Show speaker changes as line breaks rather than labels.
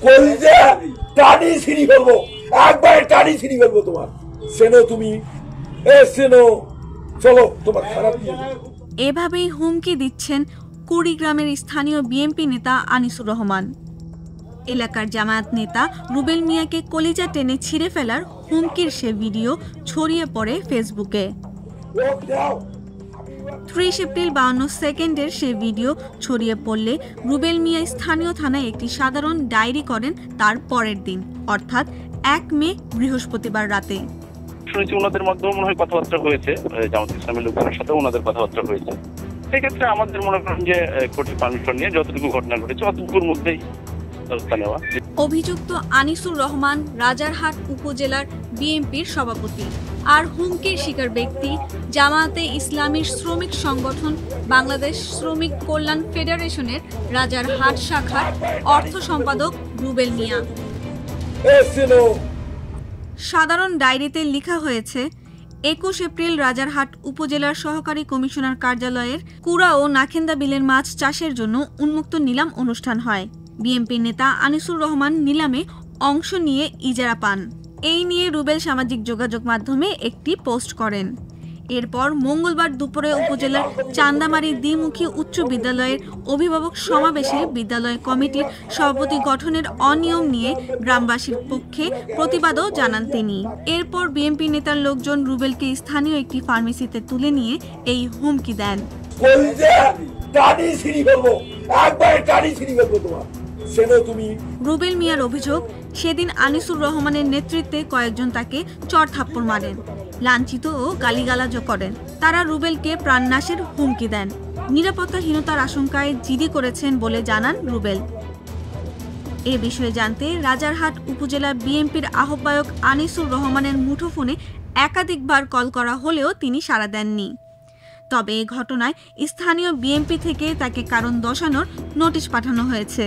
কলিজা টানি ছিঁড়ি ফেলবো, একবার টানি ছিঁড়ি ফেলবো তোমার। সেনো তুমি, সেনো চলো তোমার খারাপ।
এভাবেই হুমকি দিচ্ছেন কুড়িগ্রামের স্থানীয় বিএনপি নেতা আনিসুর রহমান। এলাকার জামায়াত নেতা রুবেল মিয়াকে কলিজা টেনে ছিঁড়ে ফেলার হুমকির সে ভিডিও ছড়িয়ে পড়ে ফেসবুকে। 30 এপ্রিল 52 সেকেন্ডের সে ভিডিও ছড়িয়ে পড়লে রুবেল মিয়া স্থানীয় থানায় একটি সাধারণ ডায়েরি করেন তার পরের দিন, অর্থাৎ 1 মে বৃহস্পতিবার রাতে।
শুনেছি ওনাদের মাধ্যমে মনে হয় কথাবার্তা হয়েছে, জামাত ইসলামের লোকজনের সাথে ওনাদের কথাবার্তা হয়েছে। সেক্ষেত্রে আমাদের মনে করেন যে কোর্টের পারমিশন নিয়ে যতটুকু ঘটনা ঘটেছে অতটুকুর মধ্যেই ব্যবস্থা নেওয়া।
অভিযুক্ত আনিসুর রহমান রাজারহাট উপজেলার বিএনপির সভাপতি, আর হুমকির শিকার ব্যক্তি জামায়াতে ইসলামীর শ্রমিক সংগঠন বাংলাদেশ শ্রমিক কল্যাণ ফেডারেশনের রাজারহাট শাখার অর্থ সম্পাদক রুবেল মিয়া। সাধারণ ডায়েরিতে লেখা হয়েছে, 21 এপ্রিল রাজারহাট উপজেলার সহকারী কমিশনার কার্যালয়ের কুড়া ও নাখেন্দা বিলের মাছ চাষের জন্য উন্মুক্ত নিলাম অনুষ্ঠান হয়। বিএনপি নেতা আনিসুর রহমান নিলামে অংশ নিয়ে ইজারা পান। এই নিয়ে রুবেল সামাজিক যোগাযোগ মাধ্যমে একটি পোস্ট করেন। এরপর মঙ্গলবার দুপুরে উপজেলার চান্দামারি দ্বিমুখী উচ্চ বিদ্যালয়ের অভিভাবক সমাবেশে বিদ্যালয় কমিটির সভাপতি গঠনের অনিয়ম নিয়ে গ্রামবাসীর পক্ষে প্রতিবাদও জানান তিনি। এরপর বিএনপি নেতার লোকজন রুবেলকে স্থানীয় একটি ফার্মেসিতে তুলে নিয়ে এই হুমকি দেন। রুবেল মিয়ার অভিযোগ, সেদিন আনিসুর রহমানের নেতৃত্বে কয়েকজন তাকে চড়-থাপ্পড় মারেন, লাঞ্ছিত ও গালিগালাজও করেন। তারা রুবেলকে প্রাণনাশের হুমকি দেন। নিরাপত্তাহীনতার আশঙ্কায় জিডি করেছেন বলে জানান রুবেল। এ বিষয়ে জানতে রাজারহাট উপজেলা বিএনপির আহ্বায়ক আনিসুর রহমানের মুঠোফোনে একাধিকবার কল করা হলেও তিনি সাড়া দেননি। তবে এ ঘটনায় স্থানীয় বিএনপি থেকে তাকে কারণ দর্শানোর নোটিশ পাঠানো হয়েছে।